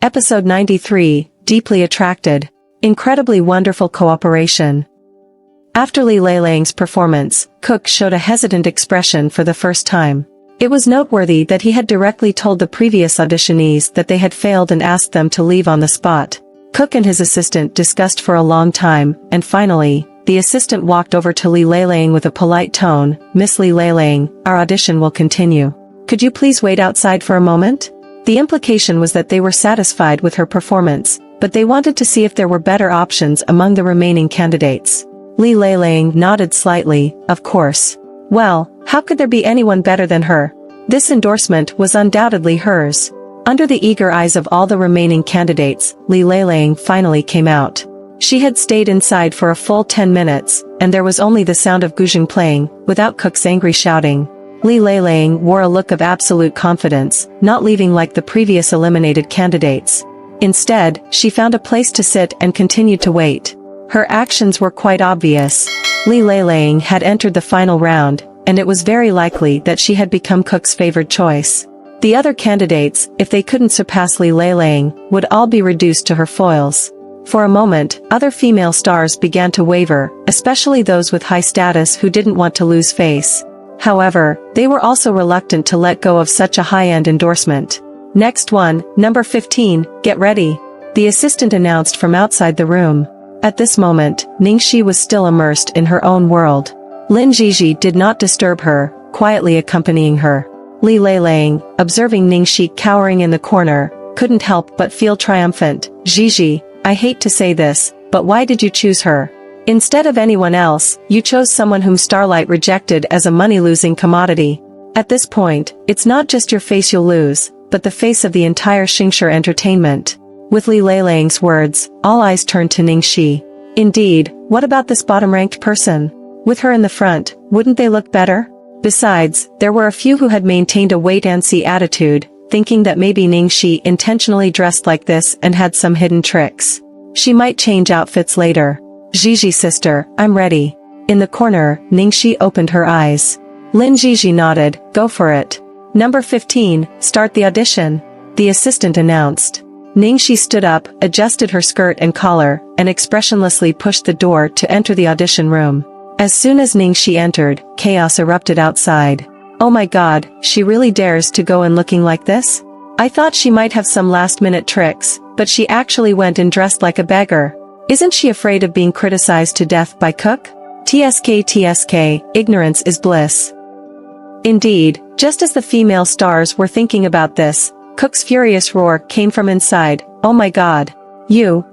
Episode 93, Deeply Attracted. Incredibly wonderful cooperation. After Li Leilang's performance, Cook showed a hesitant expression for the first time. It was noteworthy that he had directly told the previous auditionees that they had failed and asked them to leave on the spot. Cook and his assistant discussed for a long time, and finally, the assistant walked over to Li Leilang with a polite tone. "Miss Li Leilang, our audition will continue. Could you please wait outside for a moment?" The implication was that they were satisfied with her performance, but they wanted to see if there were better options among the remaining candidates. Li Leilang nodded slightly, of course. Well, how could there be anyone better than her? This endorsement was undoubtedly hers. Under the eager eyes of all the remaining candidates, Li Leilang finally came out. She had stayed inside for a full 10 minutes, and there was only the sound of Guzheng playing, without Cook's angry shouting. Li Leilang wore a look of absolute confidence, not leaving like the previous eliminated candidates. Instead, she found a place to sit and continued to wait. Her actions were quite obvious. Li Leilang had entered the final round, and it was very likely that she had become Cook's favored choice. The other candidates, if they couldn't surpass Li Leilang, would all be reduced to her foils. For a moment, other female stars began to waver, especially those with high status who didn't want to lose face. However, they were also reluctant to let go of such a high-end endorsement. "Next one, number 15, get ready," the assistant announced from outside the room. At this moment, Ningxi was still immersed in her own world. Lin Jiji did not disturb her, quietly accompanying her. Li Leilang, observing Ningxi cowering in the corner, couldn't help but feel triumphant. "Jiji, I hate to say this, but why did you choose her? Instead of anyone else, you chose someone whom Starlight rejected as a money-losing commodity. At this point, it's not just your face you'll lose, but the face of the entire Xingshi Entertainment." With Li Leilang's words, all eyes turned to Ningxi. Indeed, what about this bottom-ranked person? With her in the front, wouldn't they look better? Besides, there were a few who had maintained a wait-and-see attitude, thinking that maybe Ningxi intentionally dressed like this and had some hidden tricks. She might change outfits later. "Jiji sister, I'm ready." In the corner, Ningxi opened her eyes. Lin Jiji nodded. "Go for it. Number 15, start the audition," the assistant announced. Ningxi stood up, adjusted her skirt and collar, and expressionlessly pushed the door to enter the audition room. As soon as Ningxi entered, chaos erupted outside. "Oh my god, she really dares to go in looking like this? I thought she might have some last-minute tricks, but she actually went and dressed like a beggar. Isn't she afraid of being criticized to death by Cook? TSK, ignorance is bliss." Indeed, just as the female stars were thinking about this, Cook's furious roar came from inside. "Oh my god. You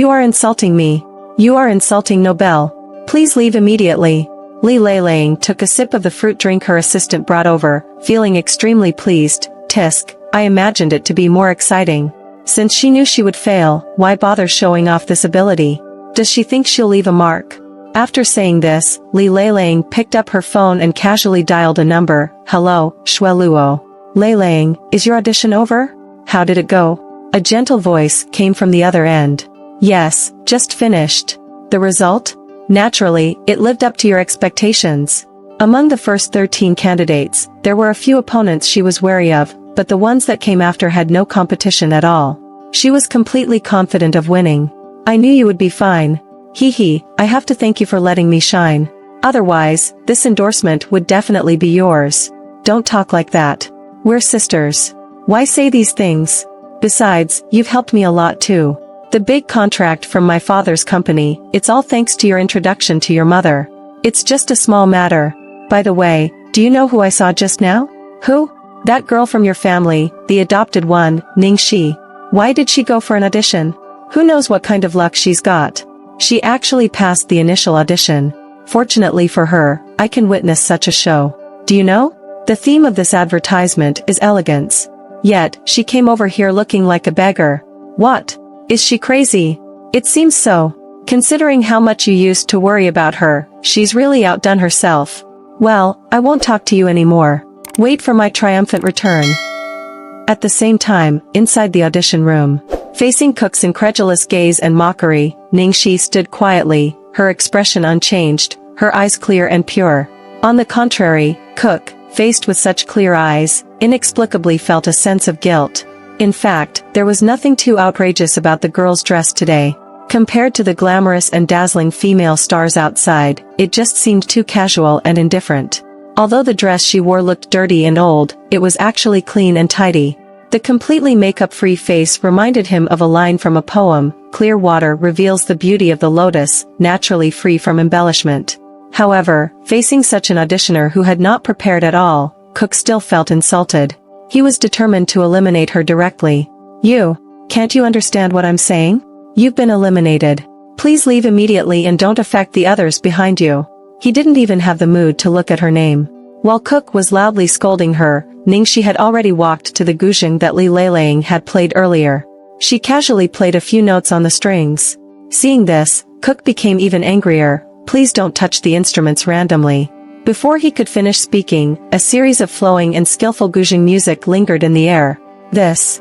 are insulting me. You are insulting Nobel. Please leave immediately." Li Leilang took a sip of the fruit drink her assistant brought over, feeling extremely pleased. "Tisk, I imagined it to be more exciting. Since she knew she would fail, why bother showing off this ability? Does she think she'll leave a mark?" After saying this, Li Leilang picked up her phone and casually dialed a number. "Hello, Shueluo. Leilang, is your audition over? How did it go?" A gentle voice came from the other end. "Yes, just finished." "The result?" "Naturally, it lived up to your expectations." Among the first 13 candidates, there were a few opponents she was wary of, but the ones that came after had no competition at all. She was completely confident of winning. "I knew you would be fine. Hee, I have to thank you for letting me shine. Otherwise, this endorsement would definitely be yours." "Don't talk like that. We're sisters. Why say these things? Besides, you've helped me a lot too. The big contract from my father's company, it's all thanks to your introduction to your mother. It's just a small matter. By the way, do you know who I saw just now?" "Who?" "That girl from your family, the adopted one, Ningxi. Why did she go for an audition? Who knows what kind of luck she's got? She actually passed the initial audition. Fortunately for her, I can witness such a show. Do you know? The theme of this advertisement is elegance. Yet, she came over here looking like a beggar. What? Is she crazy? It seems so. Considering how much you used to worry about her, she's really outdone herself. Well, I won't talk to you anymore. Wait for my triumphant return." At the same time, inside the audition room, facing Cook's incredulous gaze and mockery, Ningxi stood quietly, her expression unchanged, her eyes clear and pure. On the contrary, Cook, faced with such clear eyes, inexplicably felt a sense of guilt. In fact, there was nothing too outrageous about the girl's dress today. Compared to the glamorous and dazzling female stars outside, it just seemed too casual and indifferent. Although the dress she wore looked dirty and old, it was actually clean and tidy. The completely makeup-free face reminded him of a line from a poem, "Clear water reveals the beauty of the lotus, naturally free from embellishment." However, facing such an auditioner who had not prepared at all, Cook still felt insulted. He was determined to eliminate her directly. Can't you understand what I'm saying? You've been eliminated. Please leave immediately and don't affect the others behind you. He didn't even have the mood to look at her name. While Cook was loudly scolding her, Ningxi had already walked to the guzheng that Li Leiling had played earlier. She casually played a few notes on the strings. Seeing this, Cook became even angrier. "Please don't touch the instruments randomly." Before he could finish speaking, a series of flowing and skillful guzheng music lingered in the air. This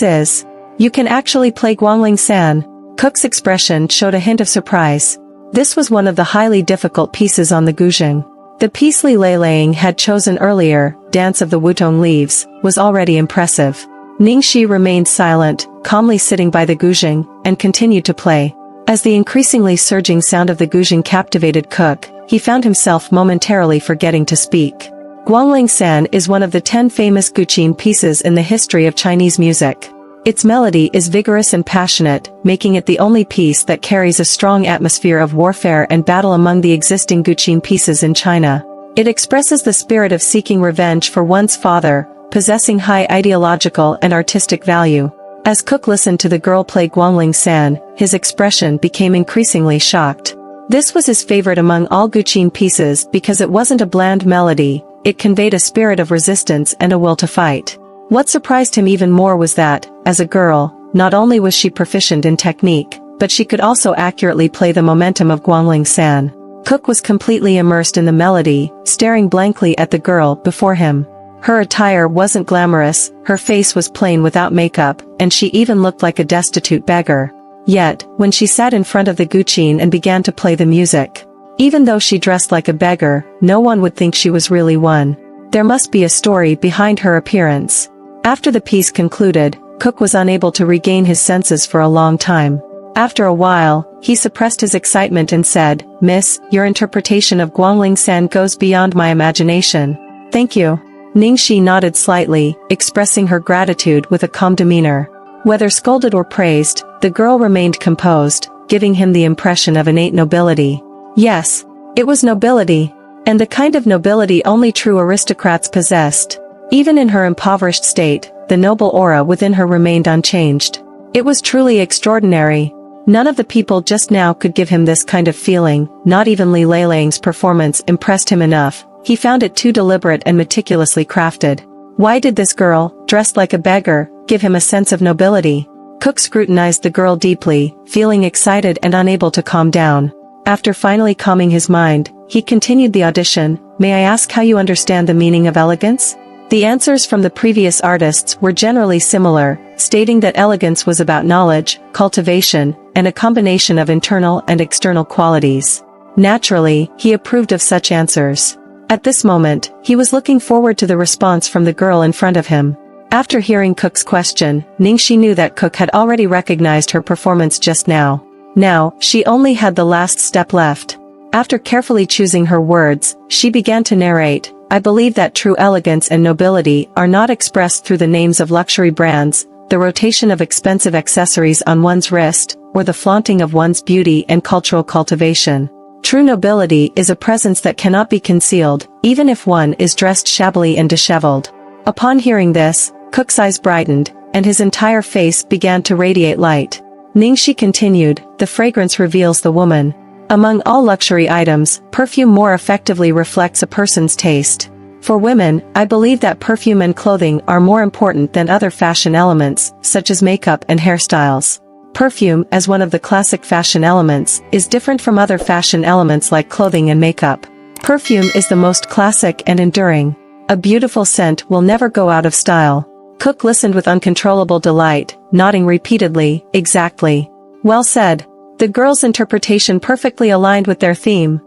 is... You can actually play Guangling-san. Cook's expression showed a hint of surprise. This was one of the highly difficult pieces on the guzheng. The piece Li Leiling had chosen earlier, Dance of the Wutong Leaves, was already impressive. Ningxi remained silent, calmly sitting by the guzheng, and continued to play. As the increasingly surging sound of the guzheng captivated Cook, he found himself momentarily forgetting to speak. Guangling-san is one of the 10 famous guqin pieces in the history of Chinese music. Its melody is vigorous and passionate, making it the only piece that carries a strong atmosphere of warfare and battle among the existing guqin pieces in China. It expresses the spirit of seeking revenge for one's father, possessing high ideological and artistic value. As Cook listened to the girl play Guangling-san, his expression became increasingly shocked. This was his favorite among all guqin pieces because it wasn't a bland melody, it conveyed a spirit of resistance and a will to fight. What surprised him even more was that, as a girl, not only was she proficient in technique, but she could also accurately play the momentum of Guangling-san. Cook was completely immersed in the melody, staring blankly at the girl before him. Her attire wasn't glamorous, her face was plain without makeup, and she even looked like a destitute beggar. Yet, when she sat in front of the guqin and began to play the music, even though she dressed like a beggar, no one would think she was really one. There must be a story behind her appearance. After the piece concluded, Cook was unable to regain his senses for a long time. After a while, he suppressed his excitement and said, "Miss, your interpretation of Guangling-san goes beyond my imagination." "Thank you." Ningxi nodded slightly, expressing her gratitude with a calm demeanor. Whether scolded or praised, the girl remained composed, giving him the impression of innate nobility. Yes, it was nobility, and the kind of nobility only true aristocrats possessed. Even in her impoverished state, the noble aura within her remained unchanged. It was truly extraordinary. None of the people just now could give him this kind of feeling, not even Li Leiling's performance impressed him enough. He found it too deliberate and meticulously crafted. Why did this girl, dressed like a beggar, give him a sense of nobility? Cook scrutinized the girl deeply, feeling excited and unable to calm down. After finally calming his mind, he continued the audition. "May I ask how you understand the meaning of elegance?" The answers from the previous artists were generally similar, stating that elegance was about knowledge, cultivation, and a combination of internal and external qualities. Naturally, he approved of such answers. At this moment, he was looking forward to the response from the girl in front of him. After hearing Cook's question, Ningxi knew that Cook had already recognized her performance just now. Now, she only had the last step left. After carefully choosing her words, she began to narrate. "I believe that true elegance and nobility are not expressed through the names of luxury brands, the rotation of expensive accessories on one's wrist, or the flaunting of one's beauty and cultural cultivation. True nobility is a presence that cannot be concealed, even if one is dressed shabbily and disheveled." Upon hearing this, Cook's eyes brightened, and his entire face began to radiate light. Ningxi continued, "The fragrance reveals the woman. Among all luxury items, perfume more effectively reflects a person's taste. For women, I believe that perfume and clothing are more important than other fashion elements, such as makeup and hairstyles. Perfume, as one of the classic fashion elements, is different from other fashion elements like clothing and makeup. Perfume is the most classic and enduring. A beautiful scent will never go out of style." Cook listened with uncontrollable delight, nodding repeatedly, "Exactly. Well said." The girl's interpretation perfectly aligned with their theme.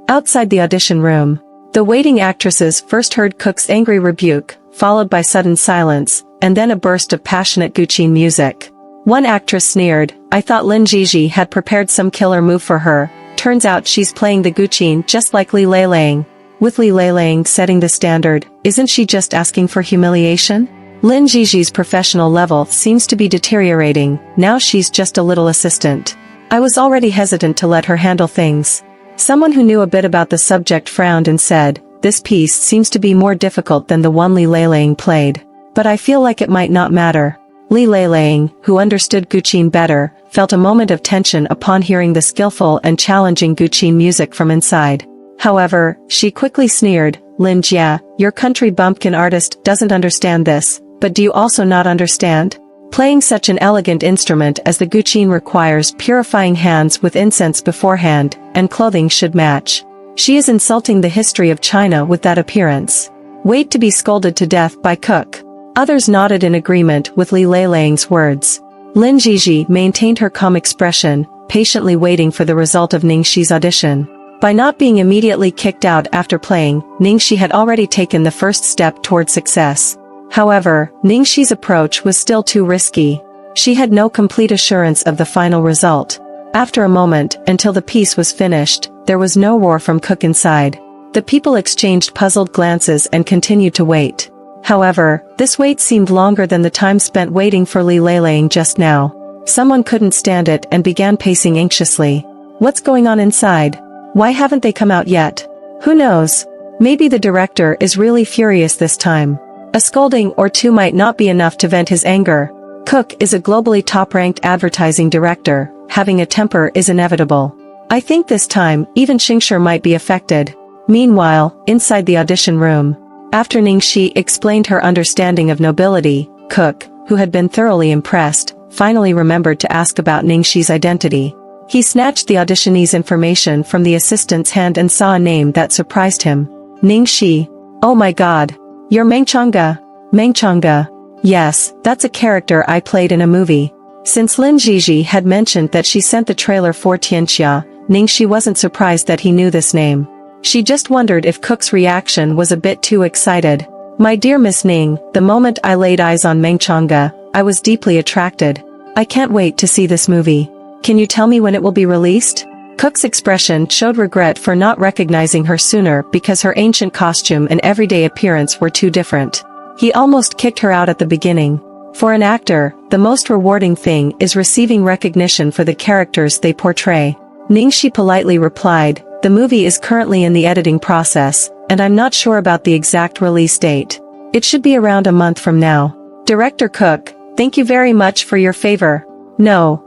Outside the audition room, the waiting actresses first heard Cook's angry rebuke, followed by sudden silence, and then a burst of passionate Guqin music. One actress sneered, "I thought Lin Jiji had prepared some killer move for her, turns out she's playing the Guqin just like Li Leilang." With Li Leilang setting the standard, isn't she just asking for humiliation? Lin Jiji's professional level seems to be deteriorating, now she's just a little assistant. I was already hesitant to let her handle things. Someone who knew a bit about the subject frowned and said, "This piece seems to be more difficult than the one Li Leilang played. But I feel like it might not matter." Li Leilang, who understood Guqin better, felt a moment of tension upon hearing the skillful and challenging Guqin music from inside. However, she quickly sneered, "Lin Jia, your country bumpkin artist doesn't understand this, but do you also not understand? Playing such an elegant instrument as the Guqin requires purifying hands with incense beforehand, and clothing should match. She is insulting the history of China with that appearance. Wait to be scolded to death by Cook." Others nodded in agreement with Li Leilang's words. Lin Jiji maintained her calm expression, patiently waiting for the result of Ningxi's audition. By not being immediately kicked out after playing, Ningxi had already taken the first step toward success. However, Ningxi's approach was still too risky. She had no complete assurance of the final result. After a moment, until the piece was finished, there was no roar from Cook inside. The people exchanged puzzled glances and continued to wait. However, this wait seemed longer than the time spent waiting for Li Leilang just now. Someone couldn't stand it and began pacing anxiously. What's going on inside? Why haven't they come out yet? Who knows? Maybe the director is really furious this time. A scolding or two might not be enough to vent his anger. Cook is a globally top-ranked advertising director, having a temper is inevitable. I think this time, even Xingshi might be affected. Meanwhile, inside the audition room, after Ningxi explained her understanding of nobility, Cook, who had been thoroughly impressed, finally remembered to ask about Ningxi's identity. He snatched the auditionee's information from the assistant's hand and saw a name that surprised him. Ningxi. Oh my god. You're Mengchanga. Mengchanga. Yes, that's a character I played in a movie. Since Lin Jiji had mentioned that she sent the trailer for Tianxia, Ningxi wasn't surprised that he knew this name. She just wondered if Cook's reaction was a bit too excited. My dear Miss Ning, the moment I laid eyes on Mengchanga, I was deeply attracted. I can't wait to see this movie. Can you tell me when it will be released? Cook's expression showed regret for not recognizing her sooner because her ancient costume and everyday appearance were too different. He almost kicked her out at the beginning. For an actor, the most rewarding thing is receiving recognition for the characters they portray. Ningxi politely replied, "The movie is currently in the editing process, and I'm not sure about the exact release date. It should be around a month from now. Director Cook, thank you very much for your favor. No,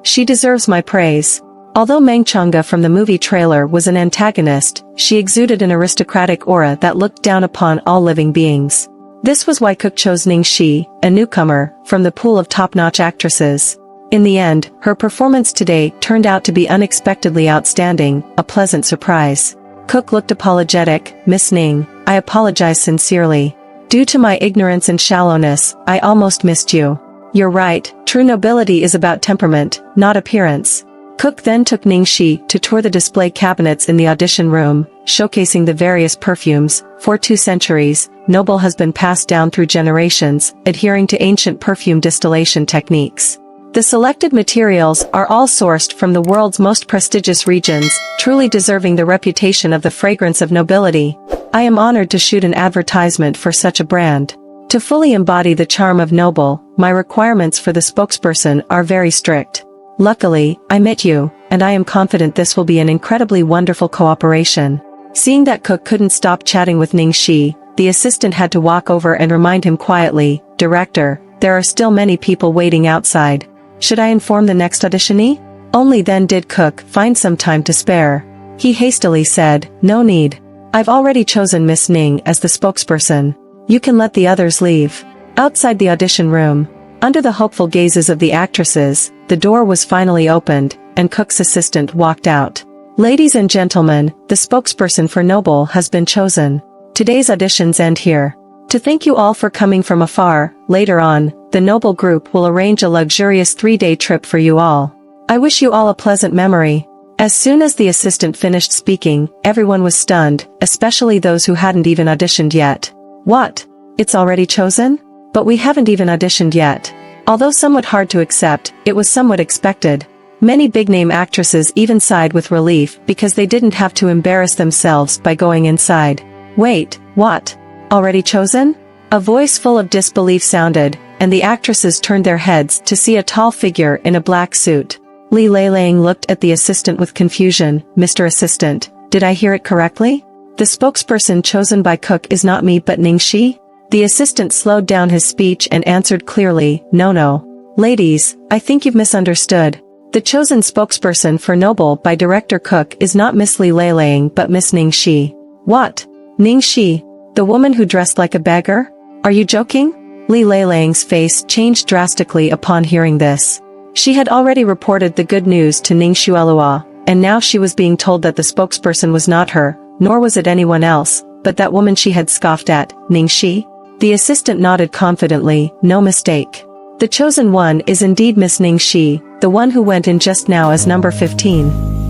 she deserves my praise." Although Mengchanga from the movie trailer was an antagonist, she exuded an aristocratic aura that looked down upon all living beings. This was why Cook chose Ningxi, a newcomer, from the pool of top-notch actresses. In the end, her performance today turned out to be unexpectedly outstanding, a pleasant surprise. Cook looked apologetic. "Miss Ning, I apologize sincerely. Due to my ignorance and shallowness, I almost missed you. You're right, true nobility is about temperament, not appearance." Cook then took Ningxi to tour the display cabinets in the audition room, showcasing the various perfumes. For 2 centuries, noble has been passed down through generations, adhering to ancient perfume distillation techniques. The selected materials are all sourced from the world's most prestigious regions, truly deserving the reputation of the fragrance of nobility. I am honored to shoot an advertisement for such a brand. To fully embody the charm of noble, my requirements for the spokesperson are very strict. Luckily, I met you, and I am confident this will be an incredibly wonderful cooperation. Seeing that Cook couldn't stop chatting with Ningxi, the assistant had to walk over and remind him quietly, "Director, there are still many people waiting outside. Should I inform the next auditionee?" Only then did Cook find some time to spare. He hastily said, "No need. I've already chosen Miss Ning as the spokesperson. You can let the others leave." Outside the audition room, under the hopeful gazes of the actresses, the door was finally opened, and Cook's assistant walked out. "Ladies and gentlemen, the spokesperson for Noble has been chosen. Today's auditions end here. To thank you all for coming from afar, later on, the Noble Group will arrange a luxurious 3-day trip for you all. I wish you all a pleasant memory." As soon as the assistant finished speaking, everyone was stunned, especially those who hadn't even auditioned yet. "What? It's already chosen? But we haven't even auditioned yet. Although somewhat hard to accept, it was somewhat expected. Many big-name actresses even sighed with relief because they didn't have to embarrass themselves by going inside. Wait, what? Already chosen? A voice full of disbelief sounded, and the actresses turned their heads to see a tall figure in a black suit. Li Leiling looked at the assistant with confusion. Mr. Assistant, did I hear it correctly? The spokesperson chosen by Cook is not me but Ningxi? The assistant slowed down his speech and answered clearly, no. Ladies, I think you've misunderstood. The chosen spokesperson for Noble by Director Cook is not Miss Li Leiling but Miss Ningxi. What? Ningxi? The woman who dressed like a beggar? Are you joking? Li Leiling's face changed drastically upon hearing this. She had already reported the good news to Ning Xuelua, and now she was being told that the spokesperson was not her, nor was it anyone else, but that woman she had scoffed at, Ningxi. The assistant nodded confidently, no mistake. The chosen one is indeed Miss Ningxi, the one who went in just now as number 15.